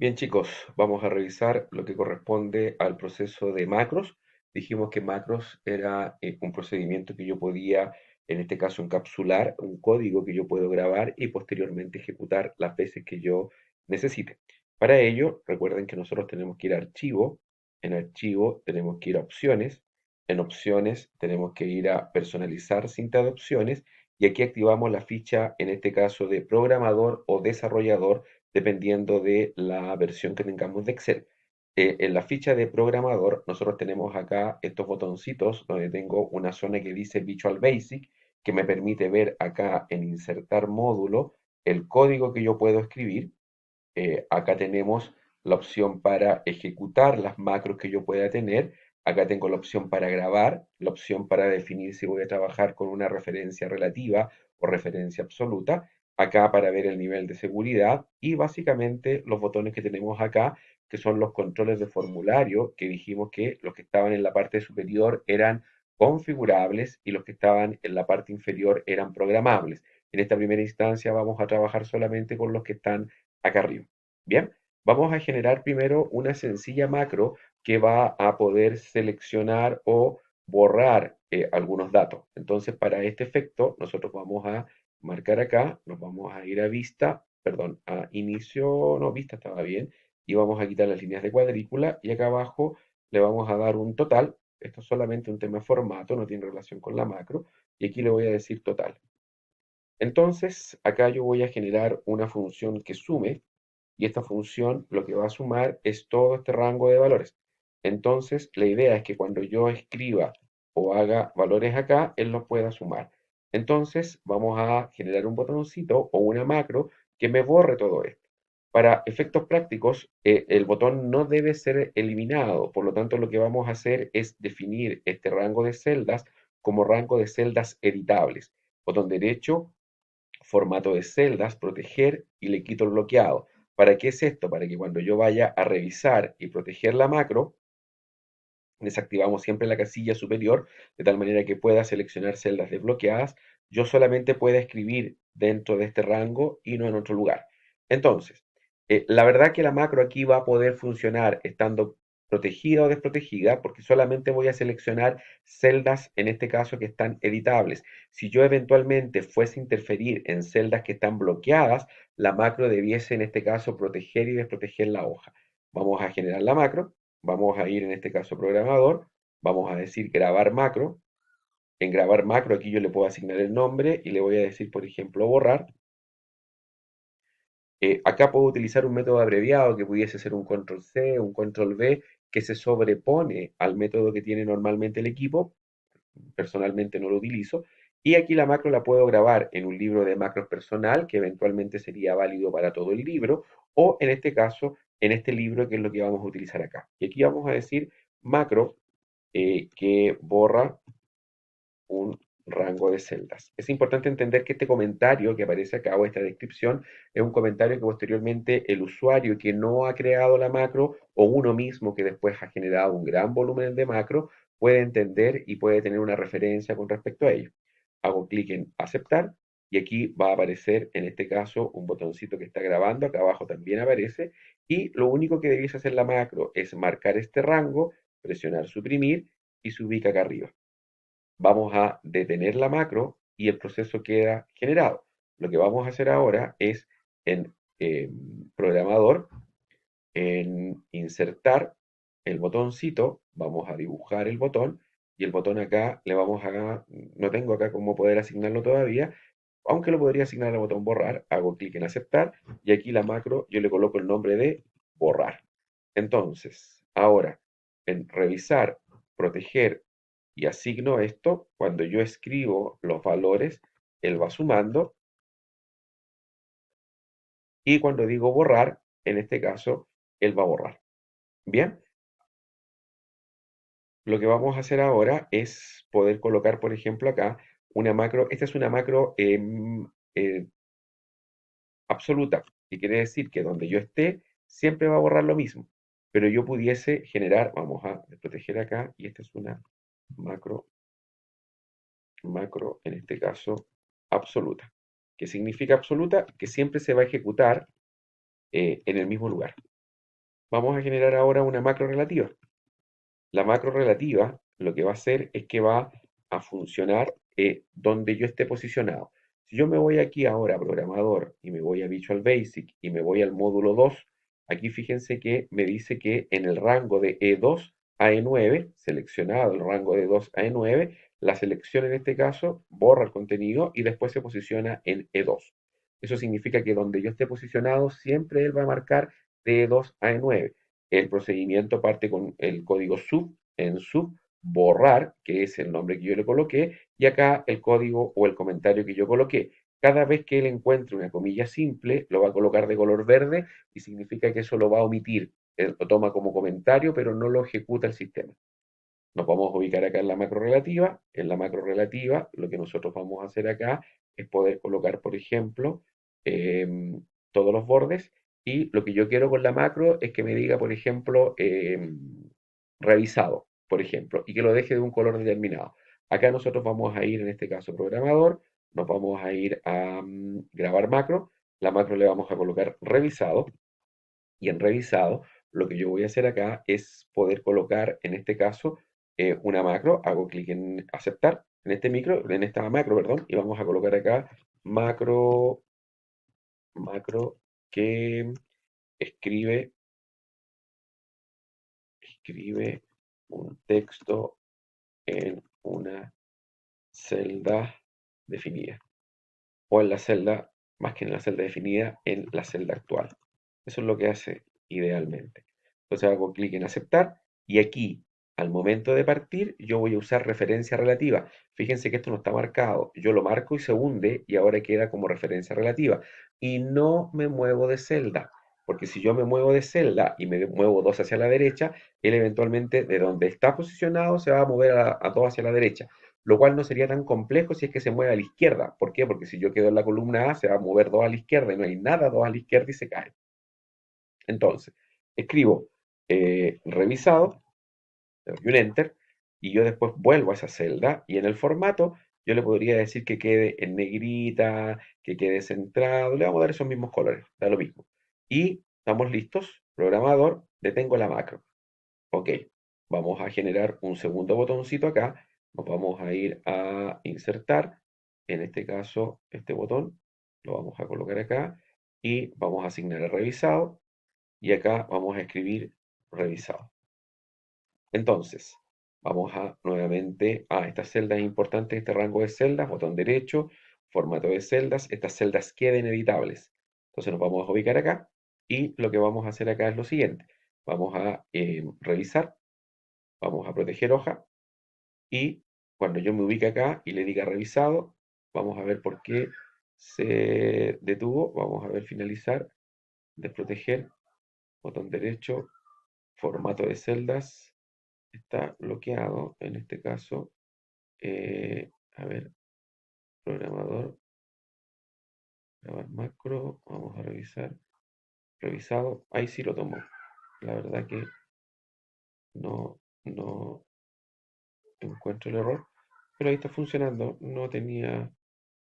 Bien, chicos, vamos a revisar lo que corresponde al proceso de macros. Dijimos que macros era un procedimiento que yo podía, en este caso, encapsular un código que yo puedo grabar y posteriormente ejecutar las veces que yo necesite. Para ello, recuerden que nosotros tenemos que ir a archivo, en archivo tenemos que ir a opciones, en opciones tenemos que ir a personalizar cinta de opciones y aquí activamos la ficha, en este caso, de programador o desarrollador dependiendo de la versión que tengamos de Excel. En la ficha de programador, nosotros tenemos acá estos botoncitos donde tengo una zona que dice Visual Basic, que me permite ver acá en insertar módulo el código que yo puedo escribir. Acá tenemos la opción para ejecutar las macros que yo pueda tener. Acá tengo la opción para grabar, la opción para definir si voy a trabajar con una referencia relativa o referencia absoluta. Acá para ver el nivel de seguridad y básicamente los botones que tenemos acá, que son los controles de formulario, que dijimos que los que estaban en la parte superior eran configurables y los que estaban en la parte inferior eran programables. En esta primera instancia vamos a trabajar solamente con los que están acá arriba. Bien, vamos a generar primero una sencilla macro que va a poder seleccionar o borrar algunos datos. Entonces, para este efecto, nosotros vamos a marcar acá, nos vamos a ir a vista, perdón, a inicio, no, vista estaba bien, y vamos a quitar las líneas de cuadrícula y acá abajo le vamos a dar un total. Esto es solamente un tema de formato, no tiene relación con la macro, y aquí le voy a decir total. Entonces, acá yo voy a generar una función que sume, y esta función lo que va a sumar es todo este rango de valores. Entonces, la idea es que cuando yo escriba o haga valores acá, él los pueda sumar. Entonces, vamos a generar un botoncito o una macro que me borre todo esto. Para efectos prácticos, el botón no debe ser eliminado, por lo tanto, lo que vamos a hacer es definir este rango de celdas como rango de celdas editables. Botón derecho, formato de celdas, proteger y le quito el bloqueado. ¿Para qué es esto? Para que cuando yo vaya a revisar y proteger la macro, desactivamos siempre la casilla superior de tal manera que pueda seleccionar celdas desbloqueadas. Yo solamente pueda escribir dentro de este rango y no en otro lugar. Entonces, la verdad que la macro aquí va a poder funcionar estando protegida o desprotegida porque solamente voy a seleccionar celdas, en este caso, que están editables. Si yo eventualmente fuese a interferir en celdas que están bloqueadas, la macro debiese, en este caso, proteger y desproteger la hoja. Vamos a generar la macro. Vamos a ir en este caso programador, vamos a decir grabar macro. En grabar macro aquí yo le puedo asignar el nombre y le voy a decir, por ejemplo, borrar. Acá puedo utilizar un método abreviado que pudiese ser un control C, un control V, que se sobrepone al método que tiene normalmente el equipo. Personalmente no lo utilizo. Y aquí la macro la puedo grabar en un libro de macros personal, que eventualmente sería válido para todo el libro, o en este caso, en este libro, que es lo que vamos a utilizar acá. Y aquí vamos a decir macro que borra un rango de celdas. Es importante entender que este comentario que aparece acá o esta descripción es un comentario que posteriormente el usuario que no ha creado la macro o uno mismo que después ha generado un gran volumen de macro puede entender y puede tener una referencia con respecto a ello. Hago clic en aceptar y aquí va a aparecer en este caso un botoncito que está grabando, acá abajo también aparece y lo único que debiese hacer la macro es marcar este rango, presionar suprimir y se ubica acá arriba. Vamos a detener la macro y el proceso queda generado. Lo que vamos a hacer ahora es en programador, en insertar el botoncito, vamos a dibujar el botón y el botón acá le vamos a, no tengo acá cómo poder asignarlo todavía, aunque lo podría asignar al botón borrar, hago clic en aceptar y aquí la macro yo le coloco el nombre de borrar. Entonces, ahora en revisar, proteger y asigno esto, cuando yo escribo los valores, él va sumando y cuando digo borrar, en este caso, él va a borrar. Bien, lo que vamos a hacer ahora es poder colocar, por ejemplo, acá una macro. Esta es una macro absoluta, que quiere decir que donde yo esté, siempre va a borrar lo mismo. Pero yo pudiese generar, vamos a proteger acá, y esta es una macro, macro, en este caso, absoluta. ¿Qué significa absoluta? Que siempre se va a ejecutar en el mismo lugar. vamos a generar ahora una macro relativa. La macro relativa lo que va a hacer es que va a funcionar donde yo esté posicionado. Si yo me voy aquí ahora a programador y me voy a Visual Basic y me voy al módulo 2, aquí fíjense que me dice que en el rango de E2 a E9, seleccionado el rango de 2 a E9, la selección en este caso borra el contenido y después se posiciona en E2. Eso significa que donde yo esté posicionado, siempre él va a marcar de E2 a E9. El procedimiento parte con el código sub, en sub, borrar, que es el nombre que yo le coloqué, y acá el código o el comentario que yo coloqué. Cada vez que él encuentre una comilla simple, lo va a colocar de color verde y significa que eso lo va a omitir. Él lo toma como comentario, pero no lo ejecuta el sistema. Nos vamos a ubicar acá en la macro relativa. En la macro relativa, lo que nosotros vamos a hacer acá es poder colocar, por ejemplo, todos los bordes. Y lo que yo quiero con la macro es que me diga, por ejemplo, revisado, por ejemplo, y que lo deje de un color determinado. Acá nosotros vamos a ir, en este caso, programador, nos vamos a ir a grabar macro. La macro le vamos a colocar revisado. Y en revisado, lo que yo voy a hacer acá es poder colocar, en este caso, una macro. Hago clic en aceptar, en esta macro, perdón, y vamos a colocar acá macro, macro que escribe, escribe un texto en una celda definida. O en la celda, más que en la celda definida, en la celda actual. Eso es lo que hace idealmente. Entonces hago clic en aceptar y aquí, al momento de partir, yo voy a usar referencia relativa. Fíjense que esto no está marcado. Yo lo marco y se hunde y ahora queda como referencia relativa. Y no me muevo de celda, porque si yo me muevo de celda y me muevo dos hacia la derecha, él eventualmente de donde está posicionado se va a mover a dos hacia la derecha, lo cual no sería tan complejo si es que se mueve a la izquierda. ¿Por qué? Porque si yo quedo en la columna A, se va a mover dos a la izquierda y no hay nada dos a la izquierda y se cae. Entonces, escribo revisado, le doy un enter, y yo después vuelvo a esa celda, y en el formato yo le podría decir que quede en negrita, que quede centrado, le vamos a dar esos mismos colores, da lo mismo. Y estamos listos, programador, detengo la macro. Ok, vamos a generar un segundo botoncito acá. Nos vamos a ir a insertar. En este caso, este botón lo vamos a colocar acá y vamos a asignar a revisado. Y acá vamos a escribir revisado. Entonces, vamos a nuevamente a esta celda es importante, este rango de celdas, botón derecho, formato de celdas. Estas celdas queden editables. Entonces nos vamos a ubicar acá y lo que vamos a hacer acá es lo siguiente. Vamos a revisar. Vamos a proteger hoja y cuando yo me ubique acá y le diga revisado, vamos a ver por qué se detuvo. Vamos a ver finalizar, desproteger, botón derecho, formato de celdas, está bloqueado. En este caso, a ver, programador, grabar macro, vamos a revisar, revisado, ahí sí lo tomó. La verdad que no encuentro el error, pero ahí está funcionando, no tenía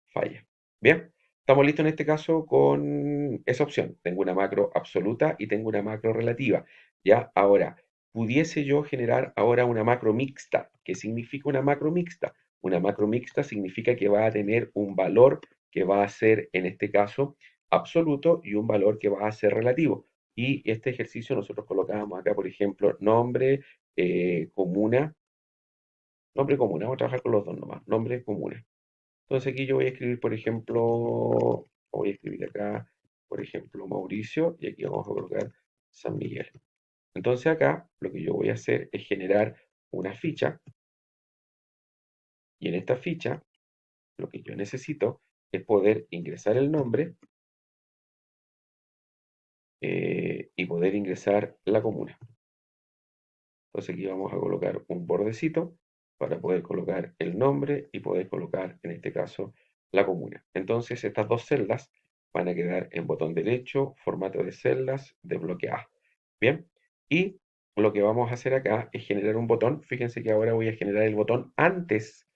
falla. Bien, estamos listos en este caso con esa opción. Tengo una macro absoluta y tengo una macro relativa. Ya, ahora, pudiese yo generar ahora una macro mixta. ¿Qué significa una macro mixta? Una macro mixta significa que va a tener un valor que va a ser, en este caso, absoluto y un valor que va a ser relativo. Y este ejercicio nosotros colocábamos acá, por ejemplo, nombre, comuna, nombre comuna. Vamos a trabajar con los dos nomás, nombre comuna. Entonces aquí yo voy a escribir, por ejemplo, voy a escribir acá, por ejemplo, Mauricio, y aquí vamos a colocar San Miguel. Entonces acá lo que yo voy a hacer es generar una ficha, y en esta ficha lo que yo necesito es poder ingresar el nombre y poder ingresar la comuna. Entonces aquí vamos a colocar un bordecito para poder colocar el nombre y poder colocar, en este caso, la comuna. Entonces estas dos celdas van a quedar en botón derecho, formato de celdas, desbloqueadas. Bien, y lo que vamos a hacer acá es generar un botón. Fíjense que ahora voy a generar el botón antes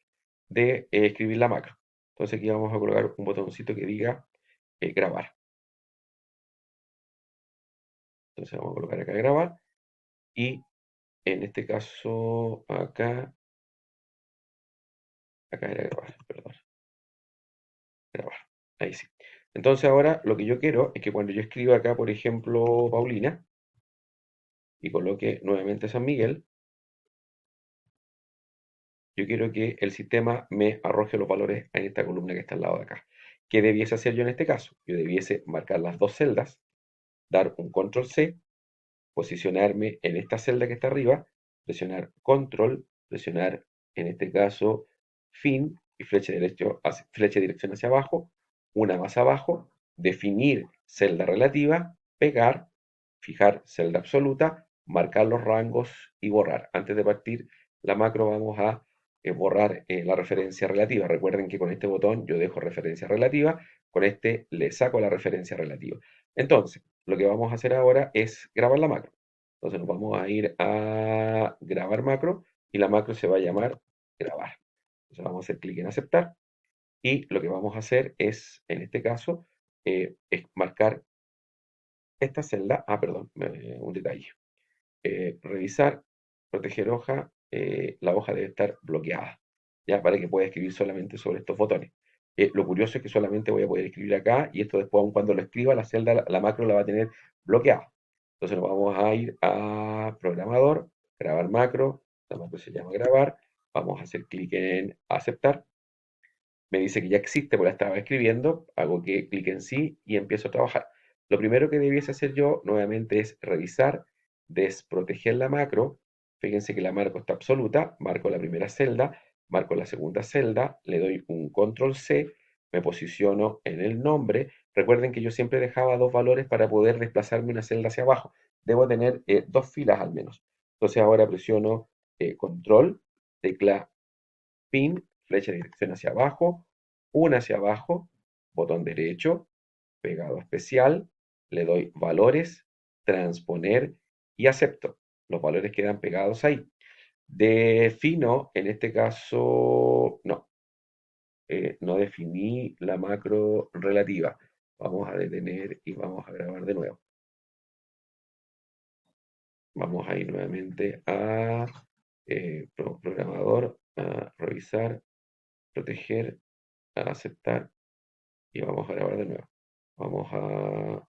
de escribir la macro. Entonces aquí vamos a colocar un botoncito que diga grabar. Entonces vamos a colocar acá grabar y en este caso acá era grabar, perdón, grabar. Ahí sí. Entonces ahora lo que yo quiero es que cuando yo escriba acá, por ejemplo, Paulina, y coloque nuevamente San Miguel, yo quiero que el sistema me arroje los valores en esta columna que está al lado de acá. ¿Qué debiese hacer yo en este caso? Yo debiese marcar las dos celdas, dar un control C, posicionarme en esta celda que está arriba, presionar control, presionar en este caso fin y flecha de dirección hacia abajo, una más abajo, definir celda relativa, pegar, fijar celda absoluta, marcar los rangos y borrar. Antes de partir la macro vamos a borrar la referencia relativa. Recuerden que con este botón yo dejo referencia relativa, con este le saco la referencia relativa. Entonces, lo que vamos a hacer ahora es grabar la macro. Entonces nos vamos a ir a grabar macro y la macro se va a llamar grabar. Entonces vamos a hacer clic en aceptar y lo que vamos a hacer es, en este caso, es marcar esta celda. Ah, perdón, un detalle. Revisar, proteger hoja, la hoja debe estar bloqueada, ya para que pueda escribir solamente sobre estos botones. Lo curioso es que solamente voy a poder escribir acá y esto después, aun cuando lo escriba, la celda, la macro la va a tener bloqueada. Entonces nos vamos a ir a programador, grabar macro, la macro se llama grabar, vamos a hacer clic en aceptar, me dice que ya existe porque la estaba escribiendo, hago que clic en sí y empiezo a trabajar. Lo primero que debiese hacer yo nuevamente es revisar, desproteger la macro. Fíjense que la macro está absoluta, marco la primera celda, marco la segunda celda, le doy un control C, me posiciono en el nombre. Recuerden que yo siempre dejaba dos valores para poder desplazarme una celda hacia abajo. Debo tener dos filas al menos. Entonces ahora presiono control, tecla pin, flecha de dirección hacia abajo, una hacia abajo, botón derecho, pegado especial, le doy valores, transponer y acepto. Los valores quedan pegados ahí. Defino, en este caso, no, no definí la macro relativa. Vamos a detener y vamos a grabar de nuevo. Vamos a ir nuevamente a programador, a revisar, proteger, a aceptar y vamos a grabar de nuevo. Vamos a